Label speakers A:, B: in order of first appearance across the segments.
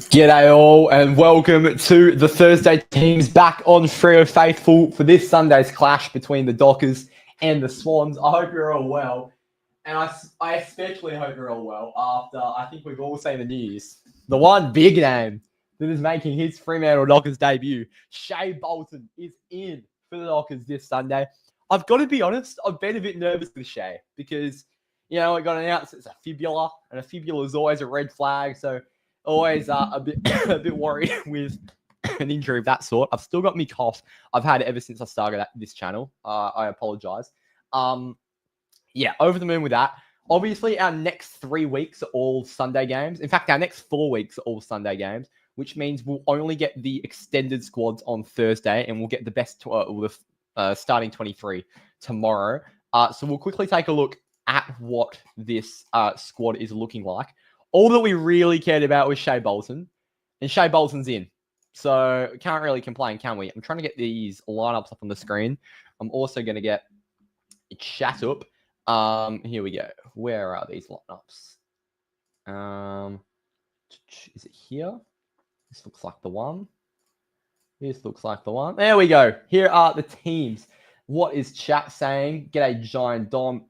A: G'day all and welcome to the Thursday teams back on Freo Faithful for this Sunday's clash between the Dockers and the Swans. I hope you're all well, and I especially hope you're all well after I think we've all seen the news. The one big name that is making his Fremantle Dockers debut, Shea Bolton, is in for the Dockers this Sunday. I've got to be honest, I've been a bit nervous with Shea because, it got announced it's a fibula, and a fibula is always a red flag, so always a bit worried with an injury of that sort. I've still got me cough. I've had it ever since I started this channel. I apologize. Over the moon with that. Obviously, our next 3 weeks are all Sunday games. In fact, our next 4 weeks are all Sunday games, which means we'll only get the extended squads on Thursday, and we'll get the best starting 23 tomorrow. So we'll quickly take a look at what this squad is looking like. All that we really cared about was Shea Bolton, and Shea Bolton's in. So can't really complain, can we? I'm trying to get these lineups up on the screen. I'm also going to get chat up. Here we go. Where are these lineups? Is it here? This looks like the one. This looks like the one. There we go. Here are the teams. What is chat saying? G'day, Giant Dom.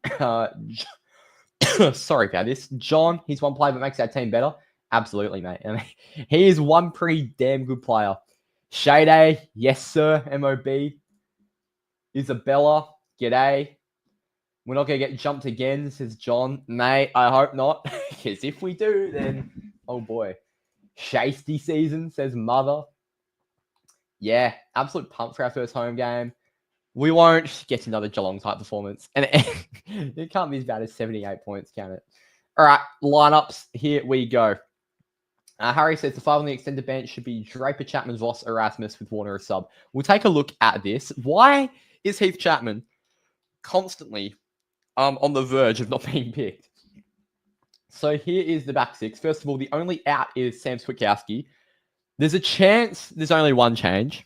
A: Sorry about this. John, he's one player that makes our team better. Absolutely, mate. I mean, he is one pretty damn good player. Shade, yes, sir. MOB. Isabella, g'day. We're not going to get jumped again, says John. Mate, I hope not. Because if we do, then, oh boy. Shasty season, says Mother. Yeah, absolute pump for our first home game. We won't get another Geelong-type performance. And it can't be as bad as 78 points, can it? All right, lineups. Here we go. Harry says the 5 on the extended bench should be Draper, Chapman, Voss, Erasmus with Warner as sub. We'll take a look at this. Why is Heath Chapman constantly on the verge of not being picked? So here is the back six. First of all, the only out is Sam Switkowski. There's a chance there's only one change.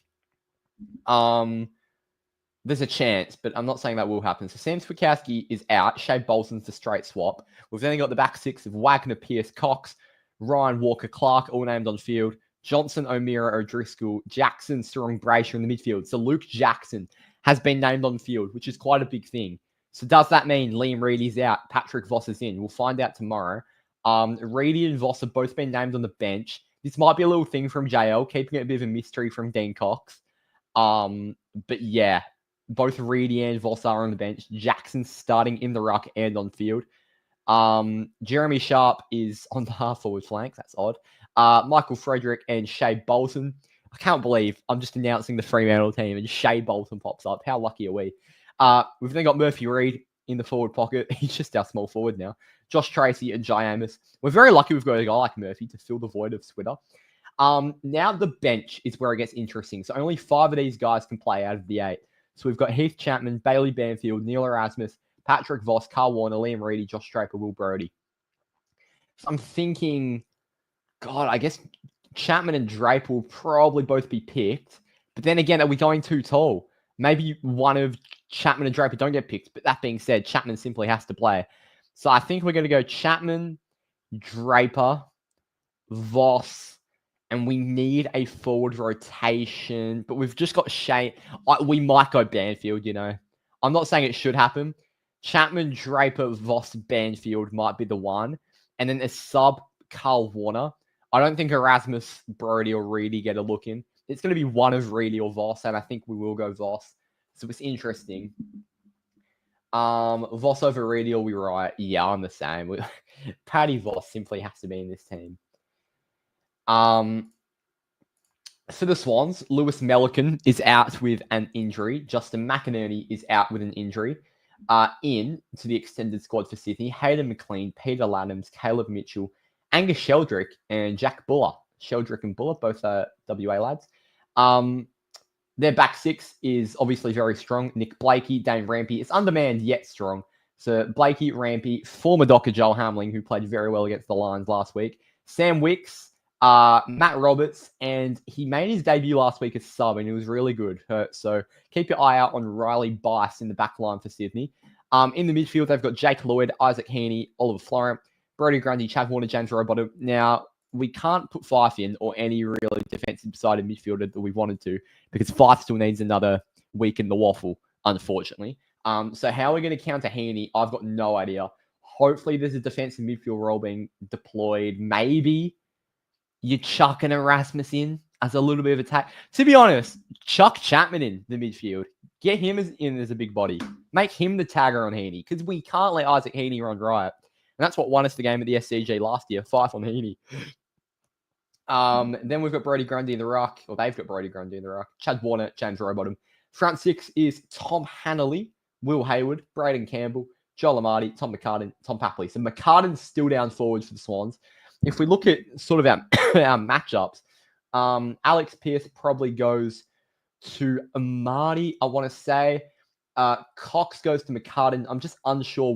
A: There's a chance, but I'm not saying that will happen. So Sam Switkowski is out. Shea Bolton's the straight swap. We've then got the back six of Wagner, Pearce, Cox, Ryan, Walker, Clark, all named on field. Johnson, O'Meara, O'Driscoll, Jackson, Strong, Brayshaw in the midfield. So Luke Jackson has been named on field, which is quite a big thing. So does that mean Liam Reedy's out, Patrick Voss is in? We'll find out tomorrow. Reedy and Voss have both been named on the bench. This might be a little thing from JL, keeping it a bit of a mystery from Dean Cox. But yeah, both Reedy and Voss are on the bench. Jackson's starting in the ruck and on field. Jeremy Sharp is on the half-forward flank. That's odd. Michael Frederick and Shea Bolton. I can't believe I'm just announcing the Fremantle team and Shea Bolton pops up. How lucky are we? We've then got Murphy Reid in the forward pocket. He's just our small forward now. Josh Tracy and Jai Amos. We're very lucky we've got a guy like Murphy to fill the void of Switter. Now the bench is where it gets interesting. So only 5 of these guys can play out of the 8. So we've got Heath Chapman, Bailey Banfield, Neil Erasmus, Patrick Voss, Carl Warner, Liam Reedy, Josh Draper, Will Brodie. So I'm thinking, God, I guess Chapman and Draper will probably both be picked. But then again, are we going too tall? Maybe one of Chapman and Draper don't get picked. But that being said, Chapman simply has to play. So I think we're going to go Chapman, Draper, Voss, and we need a forward rotation. But we've just got Shea. We might go Banfield, I'm not saying it should happen. Chapman, Draper, Voss, Banfield might be the one. And then a sub, Carl Warner. I don't think Erasmus, Brodie, or Reedy get a look in. It's going to be one of Reedy or Voss, and I think we will go Voss. So it's interesting. Voss over Reedy, will be right. Yeah, I'm the same. Paddy Voss simply has to be in this team. For the Swans, Lewis Melican is out with an injury. Justin McInerney is out with an injury. In to the extended squad for Sydney, Hayden McLean, Peter Laddams, Caleb Mitchell, Angus Sheldrick, and Jack Buller. Sheldrick and Buller, both are WA lads. Their back six is obviously very strong. Nick Blakey, Dane Rampy. It's undermanned yet strong. So Blakey, Rampy, former Docker Joel Hamling, who played very well against the Lions last week. Sam Wicks, Matt Roberts, and he made his debut last week as sub, and he was really good. So keep your eye out on Riley Bice in the back line for Sydney. In the midfield, they've got Jake Lloyd, Isaac Heaney, Oliver Florent, Brodie Grundy, Chav Warner, James Robotham. Now, we can't put Fife in or any really defensive-sided midfielder that we wanted to because Fife still needs another week in the waffle, unfortunately. So how are we going to counter Heaney? I've got no idea. Hopefully there's a defensive midfield role being deployed. Maybe you chuck an Erasmus in as a little bit of attack. To be honest, chuck Chapman in the midfield. Get him in as a big body. Make him the tagger on Heaney because we can't let Isaac Heaney run riot. And that's what won us the game at the SCG last year, 5 on Heaney. Then we've got Brody Grundy in the ruck, or they've got Brody Grundy in the ruck. Chad Warner, James Rowbottom. Front 6 is Tom Hanley, Will Hayward, Braden Campbell, Joel Amati, Tom McCartan, Tom Papley. So McCartan's still down forwards for the Swans. If we look at sort of our matchups, Alex Pearce probably goes to Amati, I want to say. Cox goes to McCartan. I'm just unsure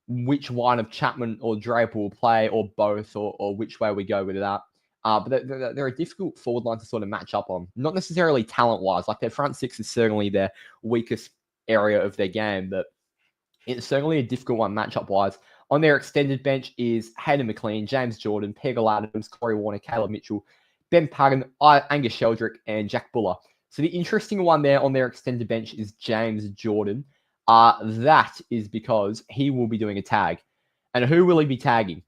A: which one of Chapman or Draper will play, or both, or which way we go with that. But they're a difficult forward line to sort of match up on. Not necessarily talent-wise. Like, their front 6 is certainly their weakest area of their game, but it's certainly a difficult one matchup-wise. On their extended bench is Hayden McLean, James Jordan, Peggle Adams, Corey Warner, Caleb Mitchell, Ben Pagan, Angus Sheldrick, and Jack Buller. So the interesting one there on their extended bench is James Jordan. That is because he will be doing a tag. And who will he be tagging?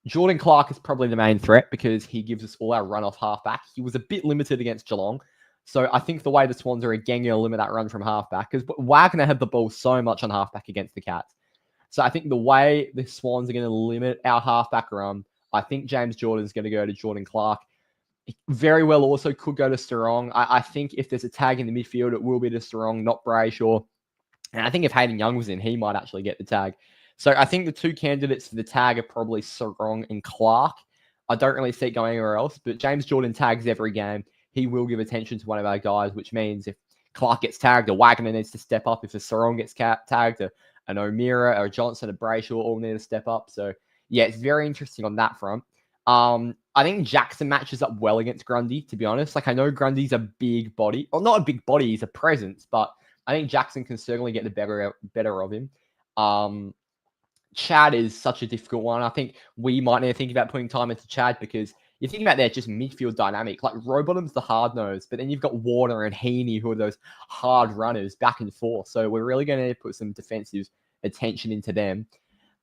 A: Jordan Clark is probably the main threat because he gives us all our run-off halfback. He was a bit limited against Geelong. So I think the way the Swans are again going to limit that run from halfback, because Wagner had the ball so much on halfback against the Cats. So I think the way the Swans are going to limit our halfback run, I think James Jordan is going to go to Jordan Clark. Very well also could go to Sarong. I think if there's a tag in the midfield, it will be to Sarong, not Brayshaw. And I think if Hayden Young was in, he might actually get the tag. So I think the two candidates for the tag are probably Sarong and Clark. I don't really see it going anywhere else, but James Jordan tags every game. He will give attention to one of our guys, which means if Clark gets tagged, a Wagner needs to step up. If a Sarong gets tagged, an O'Meara, or a Johnson, a Brayshaw all need to step up. So, yeah, it's very interesting on that front. I think Jackson matches up well against Grundy, to be honest. Like, I know Grundy's a big body. Well, not a big body, he's a presence, but I think Jackson can certainly get the better of him. Chad is such a difficult one. I think we might need to think about putting time into Chad because you think about their just midfield dynamic. Like, Rowbottom's the hard nose, but then you've got Warner and Heaney who are those hard runners back and forth. So we're really going to put some defensive attention into them.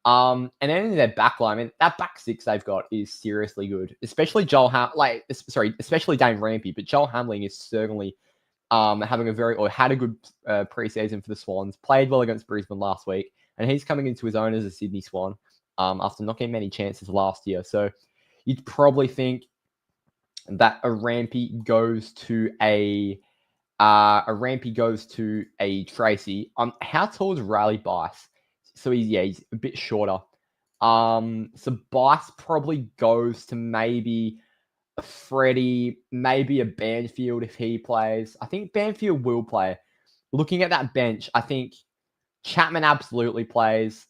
A: And then in their back line, I mean, that back 6 they've got is seriously good, especially especially Dane Rampy, but Joel Hamling is certainly had a good preseason for the Swans, played well against Brisbane last week, and he's coming into his own as a Sydney Swan after not getting many chances last year. So you'd probably think that a Rampy goes to a Tracy. How tall is Riley Bice? So he's a bit shorter. So Bice probably goes to maybe a Freddie, maybe a Banfield if he plays. I think Banfield will play. Looking at that bench, I think Chapman absolutely plays.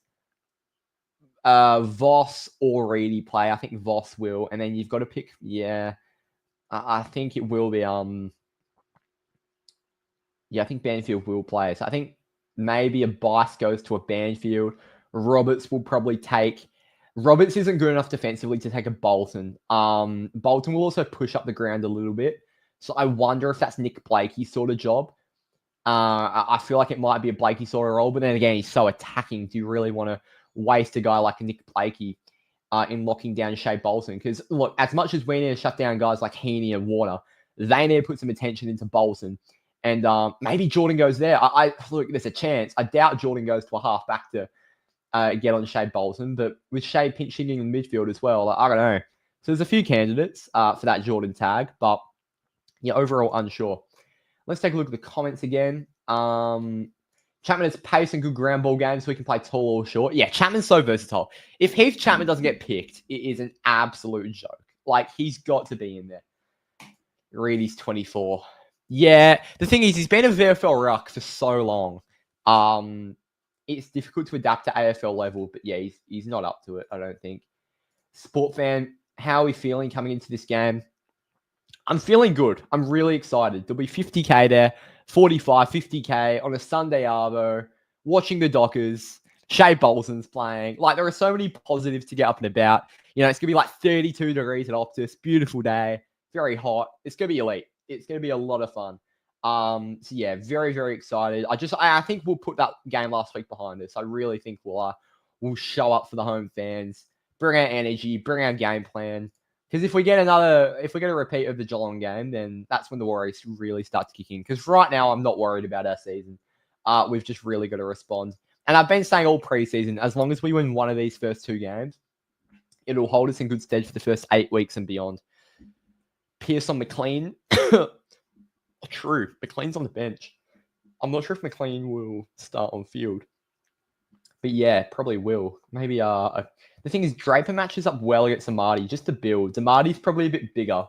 A: Voss or Reedy play. I think Voss will. And then you've got to pick, I think it will be, I think Banfield will play. So I think maybe a Bice goes to a Banfield. Roberts will probably take... Roberts isn't good enough defensively to take a Bolton. Bolton will also push up the ground a little bit. So I wonder if that's Nick Blakey's sort of job. I feel like it might be a Blakey sort of role, but then again, he's so attacking. Do you really want to waste a guy like Nick Blakey in locking down Shea Bolton? Because, look, as much as we need to shut down guys like Heaney and Warner, they need to put some attention into Bolton. And maybe Jordan goes there. Look, there's a chance. I doubt Jordan goes to a halfback to get on Shea Bolton, but with Shea pinch hitting in the midfield as well, I don't know. So there's a few candidates for that Jordan tag, but overall unsure. Let's take a look at the comments again. Chapman has pace and good ground ball games, so we can play tall or short. Yeah, Chapman's so versatile. If Heath Chapman doesn't get picked, it is an absolute joke. Like, he's got to be in there. Reedy's 24. Yeah, the thing is, he's been a VFL ruck for so long. It's difficult to adapt to AFL level, but yeah, he's not up to it, I don't think. Sport fan, how are we feeling coming into this game? I'm feeling good. I'm really excited. There'll be 50K there, 45, 50K on a Sunday arvo, watching the Dockers. Shea Bolton's playing. Like, there are so many positives to get up and about. You know, it's going to be like 32 degrees at Optus. Beautiful day. Very hot. It's going to be elite. It's going to be a lot of fun. So yeah, very, very excited. I think we'll put that game last week behind us. I really think we'll show up for the home fans, bring our energy, bring our game plan. Because if we get a repeat of the Geelong game, then that's when the worries really start to kick in. Because right now, I'm not worried about our season. We've just really got to respond. And I've been saying all preseason, as long as we win one of these first two games, it'll hold us in good stead for the first 8 weeks and beyond. Pearce on McLean. True. McLean's on the bench. I'm not sure if McLean will start on field. But yeah, probably will. Maybe the thing is, Draper matches up well against Amadi, just to build. Amadi's probably a bit bigger.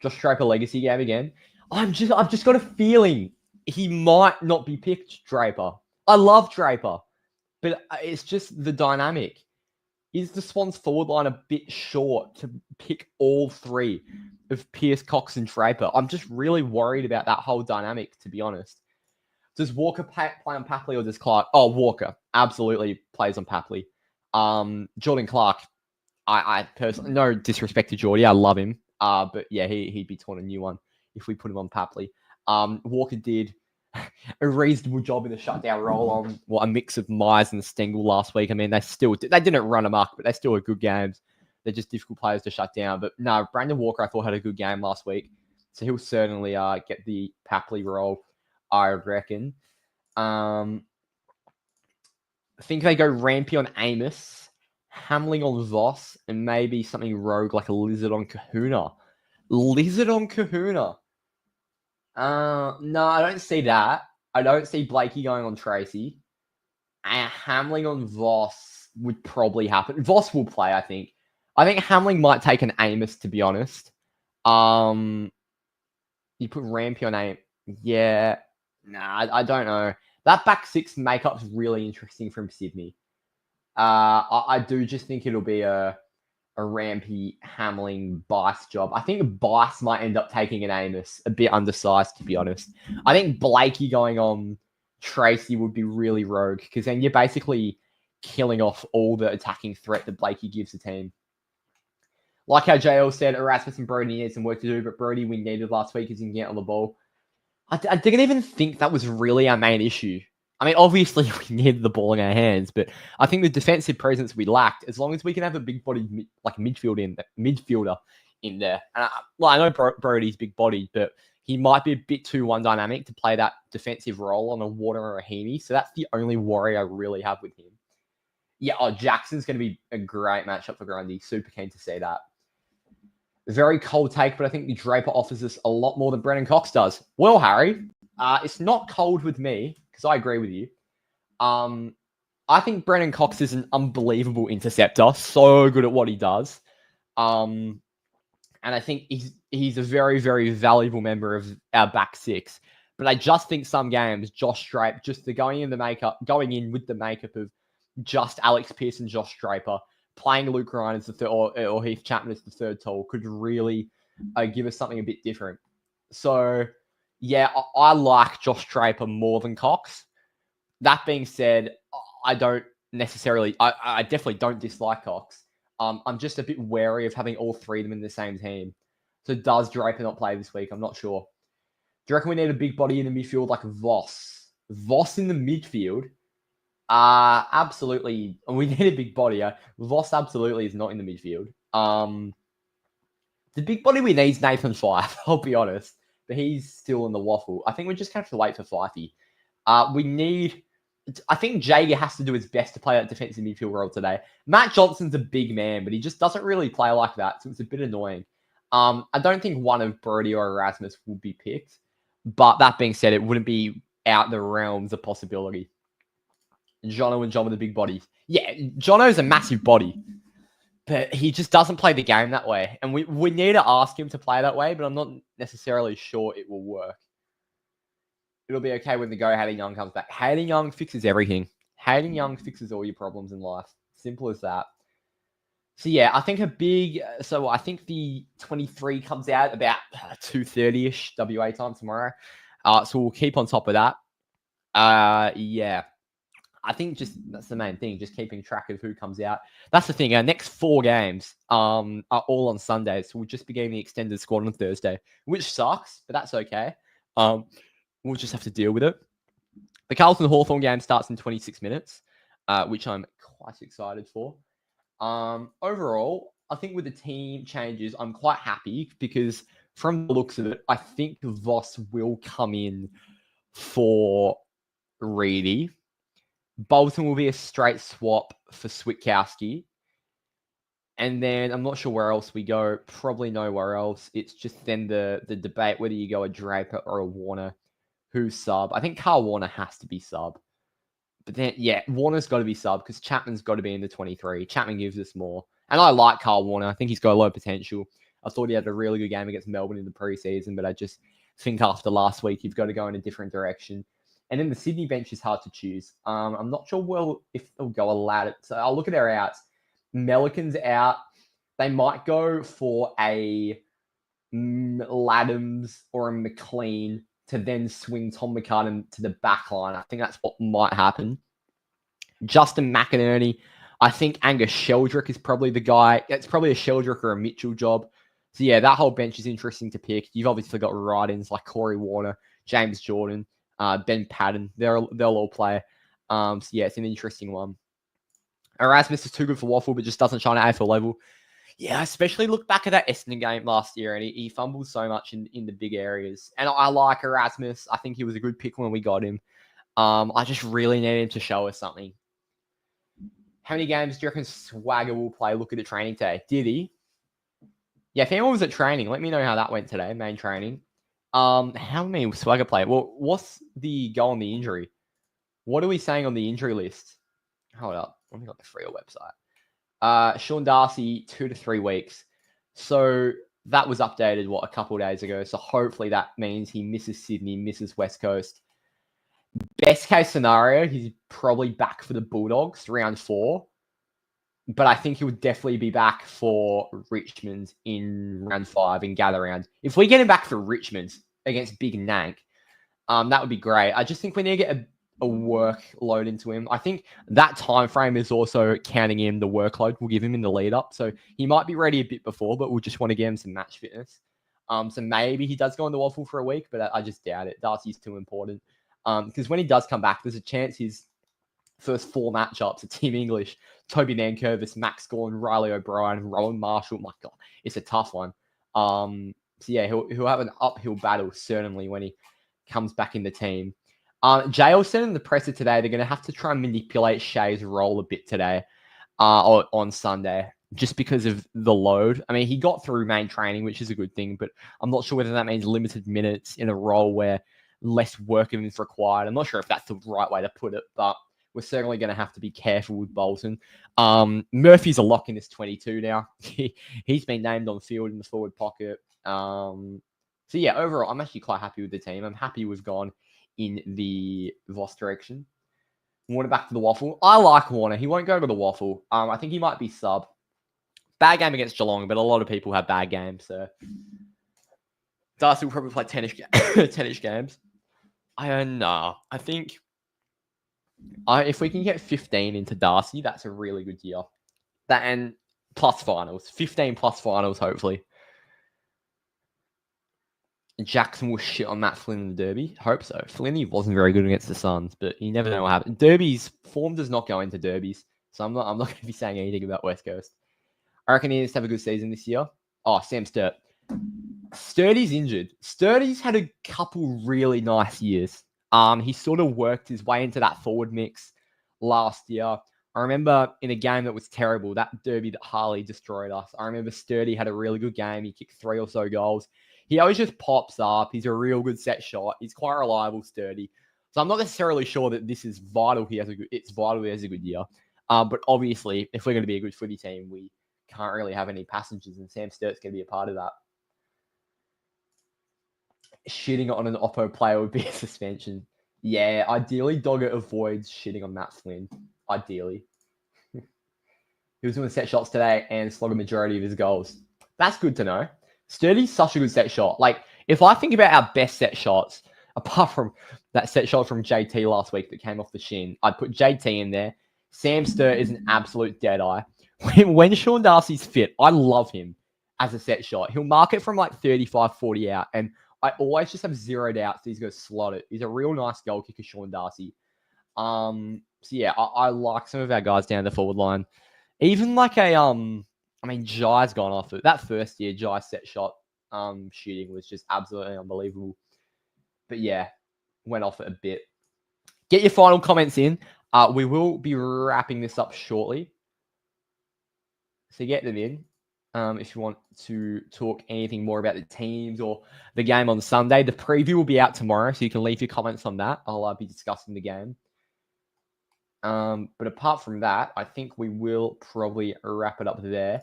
A: Josh Draper legacy game again. I've just got a feeling he might not be picked, Draper. I love Draper, but it's just the dynamic. Is the Swans forward line a bit short to pick all three of Pearce, Cox, and Draper? I'm just really worried about that whole dynamic, to be honest. Does Walker play on Papley or does Clark? Oh, Walker absolutely plays on Papley. Jordan Clark, I personally, no disrespect to Geordie, I love him. But yeah, he'd be torn a new one if we put him on Papley. Walker did a reasonable job in the shutdown role on a mix of Myers and Stengel last week. I mean, they didn't run amok, but they still were good games. They're just difficult players to shut down. But no, Brandon Walker, I thought, had a good game last week. So he'll certainly get the Papley role, I reckon. I think they go Rampy on Amos, Hamling on Voss, and maybe something rogue like a Lizard on Kahuna. Lizard on Kahuna. No, I don't see that. I don't see Blakey going on Tracy. And Hamling on Voss would probably happen. Voss will play, I think. I think Hamling might take an Amos, to be honest. You put Rampy on Amos. Yeah. Nah, I don't know. That back six makeup's really interesting from Sydney. I do just think it'll be a Rampy, Hamling, Bice job. I think Bice might end up taking an Amos, a bit undersized, to be honest. I think Blakey going on Tracy would be really rogue, because then you're basically killing off all the attacking threat that Blakey gives the team. Like how JL said, Erasmus and Brody need some work to do, but Brody we needed last week is he can get on the ball. I didn't even think that was really our main issue. I mean, obviously, we needed the ball in our hands, but I think the defensive presence we lacked, as long as we can have a big-bodied midfielder in there. And I know Brody's big-bodied, but he might be a bit too one-dynamic to play that defensive role on a Water or a Heaney, so that's the only worry I really have with him. Yeah, Jackson's going to be a great matchup for Grundy. Super keen to see that. Very cold take, but I think the Draper offers us a lot more than Brennan Cox does. Well, Harry, it's not cold with me, because I agree with you. I think Brennan Cox is an unbelievable interceptor. So good at what he does. And I think he's a very, very valuable member of our back six. But I just think some games, Josh Draper, just going in with the makeup of just Alex Pearce and Josh Draper, playing Luke Ryan as the third, or Heath Chapman as the third tall, could really give us something a bit different. So, yeah, I like Josh Draper more than Cox. That being said, I definitely don't dislike Cox. I'm just a bit wary of having all three of them in the same team. So does Draper not play this week? I'm not sure. Do you reckon we need a big body in the midfield like Voss? Voss in the midfield? Absolutely. We need a big body. Voss absolutely is not in the midfield. The big body we need is Nathan Fife, I'll be honest. But he's still in the waffle. I think we're just going to have to wait for Fifey. I think Jager has to do his best to play that defensive midfield role today. Matt Johnson's a big man, but he just doesn't really play like that, so it's a bit annoying. I don't think one of Brody or Erasmus would be picked. But that being said, it wouldn't be out the realms of possibility. Jono and John with a big body. Yeah, Jono's a massive body, but he just doesn't play the game that way. And we need to ask him to play that way, but I'm not necessarily sure it will work. It'll be okay when the Hayden Young comes back. Hayden Young fixes everything. Hayden Young fixes all your problems in life. Simple as that. So yeah, I think I think the 23 comes out about 2:30ish WA time tomorrow. So we'll keep on top of that. Yeah. I think just that's the main thing, just keeping track of who comes out. That's the thing. Our next 4 games are all on Sundays, so we'll just be getting the extended squad on Thursday, which sucks, but that's okay. We'll just have to deal with it. The Carlton Hawthorn game starts in 26 minutes, which I'm quite excited for. Overall, I think with the team changes, I'm quite happy because from the looks of it, I think Voss will come in for Reedy. Bolton will be a straight swap for Switkowski. And then I'm not sure where else we go. Probably nowhere else. It's just then the debate whether you go a Draper or a Warner. Who's sub? I think Carl Warner has to be sub. But then, yeah, Warner's got to be sub because Chapman's got to be in the 23. Chapman gives us more. And I like Carl Warner. I think he's got a lot of potential. I thought he had a really good game against Melbourne in the preseason, but I just think after last week, you've got to go in a different direction. And then the Sydney bench is hard to choose. I'm not sure if they'll go a ladder. So I'll look at their outs. Melican's out. They might go for a Laddams or a McLean to then swing Tom McCartan to the back line. I think that's what might happen. Justin McInerney. I think Angus Sheldrick is probably the guy. It's probably a Sheldrick or a Mitchell job. So yeah, that whole bench is interesting to pick. You've obviously got write-ins like Corey Warner, James Jordan, Ben Patton. They'll all play. So yeah, it's an interesting one. Erasmus is too good for Waffle, but just doesn't shine at AFL level. Yeah, especially look back at that Essendon game last year, and he fumbled so much in the big areas. And I like Erasmus. I think he was a good pick when we got him. I just really need him to show us something. How many games do you reckon Swagger will play? Look at the training today. Did he? Yeah, if anyone was at training, let me know how that went today, main training. How many will Swagger play? Well, what's the goal on the injury? What are we saying on the injury list? Hold up. Let me go to the Freo website. Sean Darcy, 2 to 3 weeks. So that was updated, a couple of days ago. So hopefully that means he misses Sydney, misses West Coast. Best case scenario, he's probably back for the Bulldogs, round 4. But I think he would definitely be back for Richmond in round 5 in gather round. If we get him back for Richmond against Big Nank, that would be great. I just think we need to get a workload into him. I think that time frame is also counting in the workload we'll give him in the lead up. So he might be ready a bit before, but we'll just want to get him some match fitness. So maybe he does go on the waffle for a week, but I just doubt it. Darcy's too important. Because when he does come back, there's a chance his first 4 matchups are Team English, Toby Nankervis, Max Gorn, Riley O'Brien, Rowan Marshall. My God, it's a tough one. So yeah, he'll have an uphill battle certainly when he comes back in the team. JL said in the presser today they're going to have to try and manipulate Shea's role a bit today on Sunday just because of the load. I mean, he got through main training, which is a good thing, but I'm not sure whether that means limited minutes in a role where less work of him is required. I'm not sure if that's the right way to put it, but we're certainly going to have to be careful with Bolton. Murphy's a lock in this 22 now. He's been named on field in the forward pocket. So yeah, overall, I'm actually quite happy with the team. I'm happy we've gone in the Voss direction. Warner back to the waffle. I like Warner. He won't go to the waffle. I think he might be sub. Bad game against Geelong, but a lot of people have bad games. So Darcy will probably play 10-ish games. I don't know. I think if we can get 15 into Darcy, that's a really good year. That and plus finals. 15 plus finals, hopefully. Jackson will shit on Matt Flynn in the Derby. Hope so. Flynn wasn't very good against the Suns, but you never know what happens. Derbies, form does not go into derbies. So I'm not going to be saying anything about West Coast. I reckon he needs to have a good season this year. Oh, Sam Sturt. Sturdy's injured. Sturdy's had a couple really nice years. He sort of worked his way into that forward mix last year. I remember in a game that was terrible, that Derby that Harley destroyed us. I remember Sturdy had a really good game. He kicked 3 or so goals. He always just pops up. He's a real good set shot. He's quite reliable, Sturdy. So I'm not necessarily sure that this is vital. It's vital he has a good year. But obviously, if we're going to be a good footy team, we can't really have any passengers, and Sam Sturt's going to be a part of that. Shitting on an Oppo player would be a suspension. Yeah, ideally, Dogger avoids shitting on Matt Flynn. Ideally. He was doing set shots today and slogged a majority of his goals. That's good to know. Sturdy's such a good set shot. Like, if I think about our best set shots, apart from that set shot from JT last week that came off the shin, I'd put JT in there. Sam Sturt is an absolute dead eye. When Sean Darcy's fit, I love him as a set shot. He'll mark it from like 35, 40 out, and I always just have zeroed out so he's going to slot it. He's a real nice goal kicker, Sean Darcy. So yeah, I like some of our guys down the forward line. Even like Jai's gone off it. That first year, Jai set shot shooting was just absolutely unbelievable. But yeah, went off it a bit. Get your final comments in. We will be wrapping this up shortly. So get them in. If you want to talk anything more about the teams or the game on Sunday. The preview will be out tomorrow, so you can leave your comments on that. I'll be discussing the game. But apart from that, I think we will probably wrap it up there.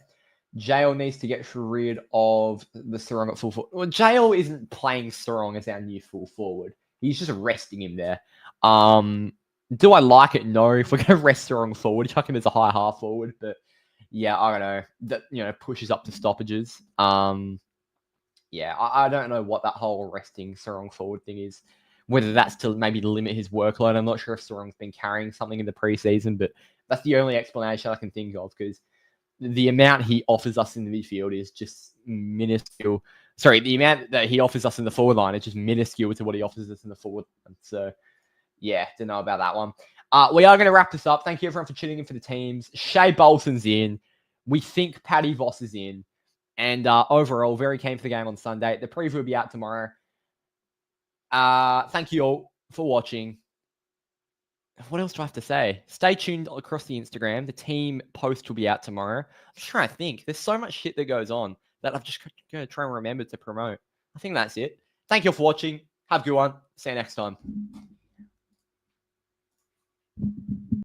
A: JL needs to get rid of the Sarong at full forward. Well, JL isn't playing Sarong as our new full forward. He's just resting him there. Do I like it? No. If we're going to rest Sarong forward, chuck him as a high half forward. But yeah, I don't know. That pushes up to stoppages. Yeah, I don't know what that whole resting Sarong forward thing is. Whether that's to maybe limit his workload. I'm not sure if Sarong's been carrying something in the preseason, but that's the only explanation I can think of because the amount he offers us in the midfield is just minuscule. Sorry, the amount that he offers us in the forward line is just minuscule to what he offers us in the forward line. So, yeah, don't know about that one. We are going to wrap this up. Thank you, everyone, for tuning in for the teams. Shea Bolton's in. We think Paddy Voss is in. And overall, very keen for the game on Sunday. The preview will be out tomorrow. Thank you all for watching. What else do I have to say? Stay tuned across the Instagram. The team post will be out tomorrow. I'm just trying to think. There's so much shit that goes on that I'm just going to try and remember to promote. I think that's it. Thank you all for watching. Have a good one. See you next time.